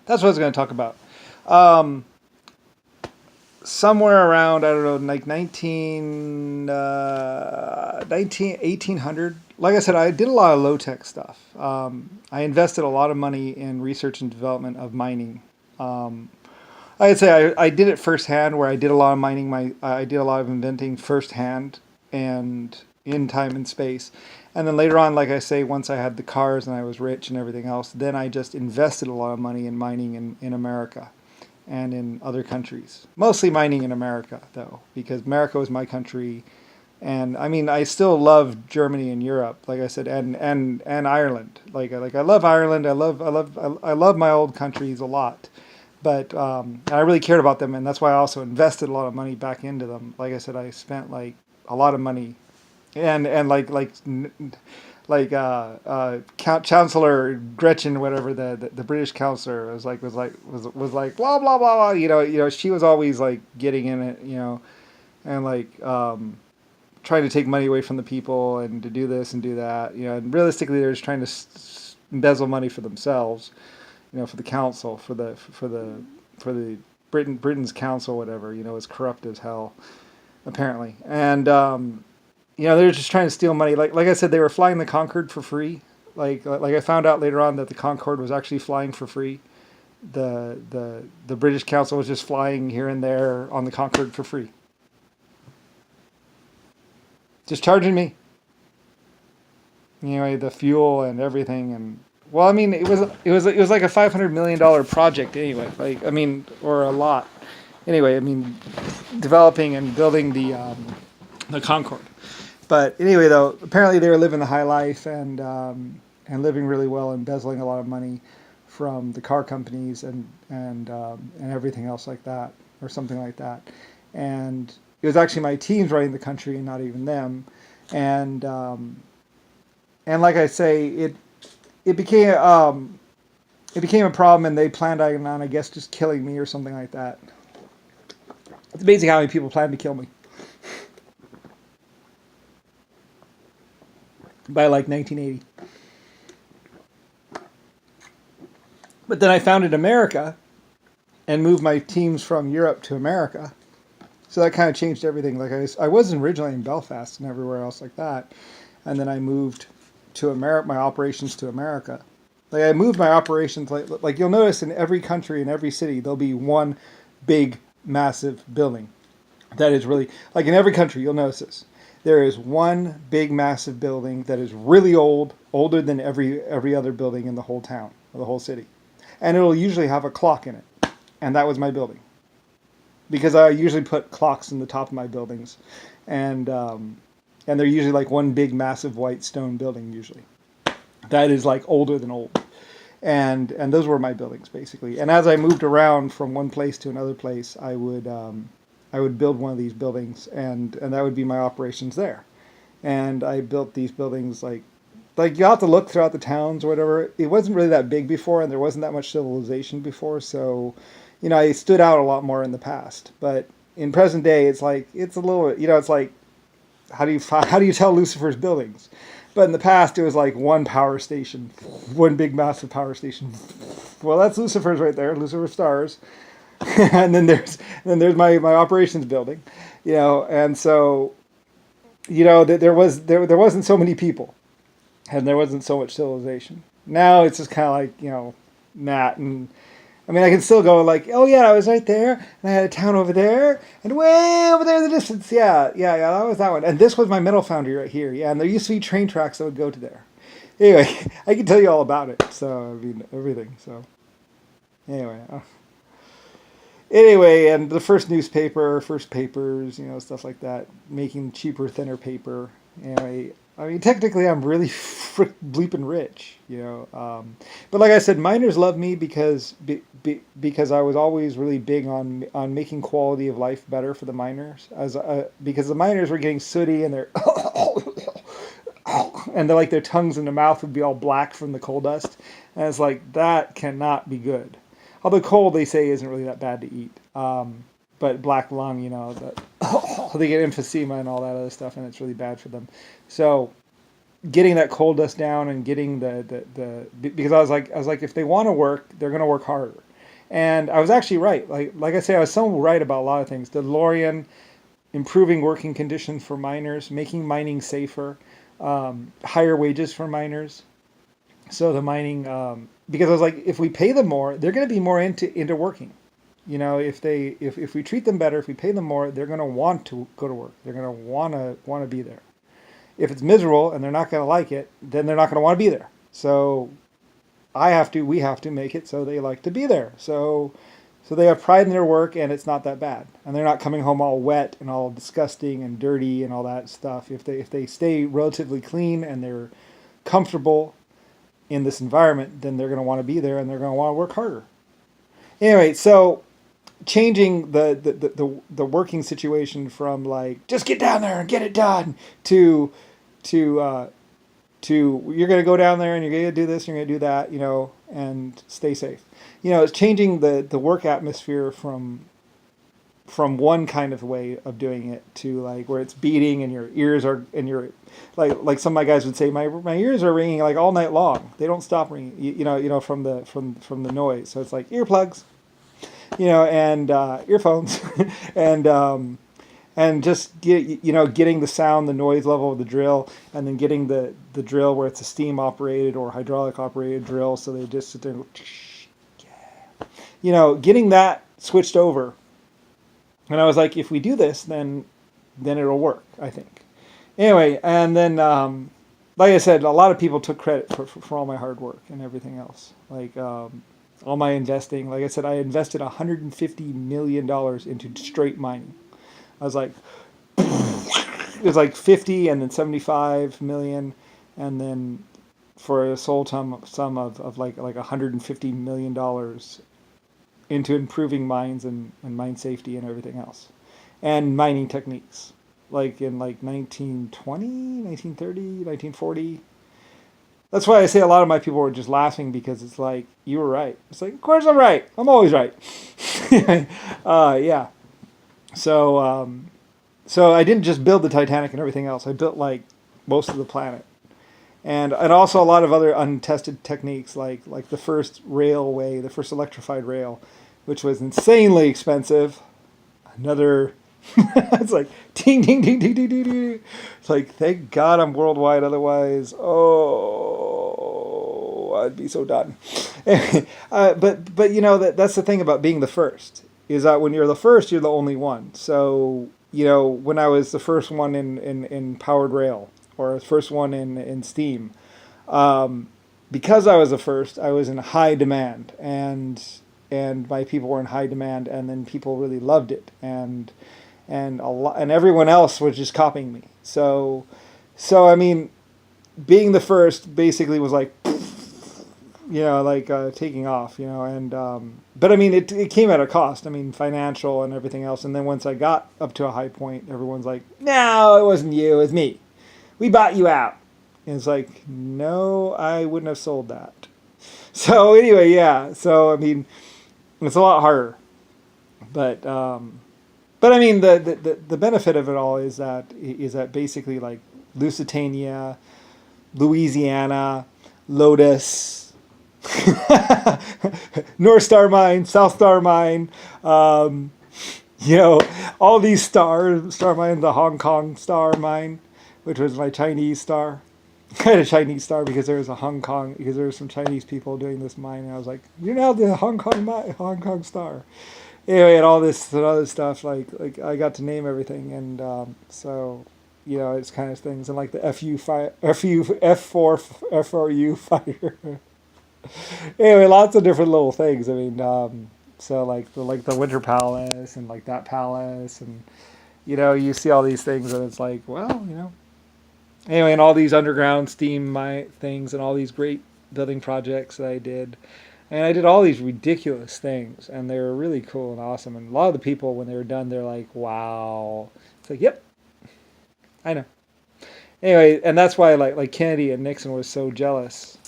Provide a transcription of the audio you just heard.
That's what I was going to talk about. Um, Somewhere around, I don't know, like 1800. Like I said, I did a lot of low-tech stuff. I invested a lot of money in research and development of mining. Um, I'd say I did it firsthand, where I did a lot of mining. I did a lot of inventing firsthand, and in time and space. And then later on, like I say, once I had the cars and I was rich and everything else, then I just invested a lot of money in mining in America and in other countries. Mostly mining in America, though, because America was my country. And I mean, I still love Germany and Europe, like I said, and Ireland. Like I love Ireland. I love my old countries a lot. But I really cared about them, and that's why I also invested a lot of money back into them. Like I said, I spent like a lot of money, and Chancellor Gretchen, whatever the British counselor was like blah blah blah blah. She was always like getting in it, and like trying to take money away from the people and to do this and do that, And realistically, they're just trying to embezzle money for themselves, for the council, for the Britain's council, whatever, is corrupt as hell, apparently. And they're just trying to steal money. Like I said, they were flying the Concorde for free. Like I found out later on that the Concorde was actually flying for free. The British council was just flying here and there on the Concorde for free, just charging me. The fuel and everything. And well, I mean, it was like a $500 million project anyway. Or a lot. Anyway, I mean, developing and building the Concorde. But anyway, though, apparently they were living the high life and living really well, embezzling a lot of money from the car companies and everything else like that, or something like that. And it was actually my teams running the country, and not even them. And like I say, it became a problem, and they planned on, I guess, just killing me or something like that. It's amazing how many people planned to kill me. By like 1980. But then I founded America and moved my teams from Europe to America. So that kind of changed everything. Like I wasn't originally in Belfast and everywhere else like that. And then I moved to my operations to America. Like I moved my operations, like you'll notice in every country, in every city, there'll be one big, massive building. That is really, like in every country, you'll notice this. There is one big, massive building that is really old, older than every other building in the whole town, or the whole city. And it'll usually have a clock in it. And that was my building. Because I usually put clocks in the top of my buildings. And they're usually like one big, massive white stone building, usually. That is like older than old. And those were my buildings, basically. And as I moved around from one place to another place, I would build one of these buildings, and that would be my operations there. And I built these buildings like you have to look throughout the towns or whatever. It wasn't really that big before, and there wasn't that much civilization before, so I stood out a lot more in the past. But in present day, it's a little, it's like how do you tell Lucifer's buildings? But in the past, it was like one power station, one big massive power station. Well, that's Lucifer's right there, Lucifer Stars. And then there's my operations building, and so, there wasn't so many people, and there wasn't so much civilization. Now it's just kind of like, Matt, and I mean, I can still go like, oh yeah, I was right there, and I had a town over there, and way over there in the distance, yeah, that was that one, and this was my metal foundry right here, yeah, and there used to be train tracks that would go to there. Anyway, I can tell you all about it, so, I mean, everything, so, anyway, and the first papers, stuff like that, making cheaper, thinner paper. Anyway, I mean, technically, I'm really bleeping rich, But like I said, miners love me because I was always really big on making quality of life better for the miners, because the miners were getting sooty and they're like their tongues in their mouth would be all black from the coal dust, and it's like that cannot be good. Although coal, they say, isn't really that bad to eat. But black lung, they get emphysema and all that other stuff, and it's really bad for them. So getting that coal dust down and getting because I was like, if they want to work, they're going to work harder. And I was actually right. Like I say, I was so right about a lot of things. The DeLorean, improving working conditions for miners, making mining safer, higher wages for miners. So the mining, because I was like, if we pay them more, they're going to be more into working. If we treat them better, if we pay them more, they're going to want to go to work. They're going to want to be there. If it's miserable and they're not going to like it, then they're not going to want to be there. So we have to make it so they like to be there. So they have pride in their work, and it's not that bad. And they're not coming home all wet and all disgusting and dirty and all that stuff. If they stay relatively clean and they're comfortable in this environment, then they're going to want to be there and they're going to want to work harder. Anyway, so changing the working situation from like just get down there and get it done to you're going to go down there and you're going to do this, you're going to do that, and stay safe. It's changing the work atmosphere from one kind of way of doing it to like where it's beating and your ears are and your like some of my guys would say my ears are ringing like all night long. They don't stop ringing. From the noise. So it's like earplugs, and earphones, and just getting the sound, the noise level of the drill, and then getting the drill where it's a steam operated or hydraulic operated drill. So they just sit there and go, getting that switched over. And I was like, if we do this, then it'll work, I think. Anyway, and then, like I said, a lot of people took credit for all my hard work and everything else. Like all my investing. Like I said, I invested $150 million into straight mining. I was like, it was like 50 and then 75 million. And then for a sole sum of like $150 million into improving mines and mine safety and everything else. And mining techniques. Like in like 1920, 1930, 1940. That's why I say a lot of my people were just laughing because it's like, you were right. It's like, of course I'm right. I'm always right. Yeah. So I didn't just build the Titanic and everything else. I built like most of the planet. And also a lot of other untested techniques like the first railway, the first electrified rail, which was insanely expensive. Another, it's like ding, ding, ding, ding, ding, ding, ding. It's like, thank God I'm worldwide. Otherwise, I'd be so done. But that's the thing about being the first is that when you're the first, you're the only one. So, when I was the first one in powered rail or the first one in steam, because I was the first, I was in high demand and my people were in high demand, and then people really loved it, and everyone else was just copying me. So I mean, being the first basically was like, taking off, but I mean, it came at a cost. I mean, financial and everything else. And then once I got up to a high point, everyone's like, no, it wasn't you, it was me. We bought you out. And it's like, no, I wouldn't have sold that. So anyway, yeah. So I mean, it's a lot harder, but I mean, the benefit of it all is that basically like Lusitania, Louisiana, Lotus, North Star Mine, South Star Mine, all these star mines, the Hong Kong Star Mine, which was my Chinese star. I had a Chinese star because there was some Chinese people doing this mine, and I was like, you're now the Hong Kong star. Anyway, and all this other stuff, like I got to name everything, and so it's kind of things, and like the F4U fighter. Anyway, lots of different little things. I mean, so like the Winter Palace and like that palace, and you see all these things, and it's like, well, Anyway, and all these underground steam things and all these great building projects that I did. And I did all these ridiculous things, and they were really cool and awesome. And a lot of the people, when they were done, they're like, wow. It's like, yep, I know. Anyway, and that's why like Kennedy and Nixon was so jealous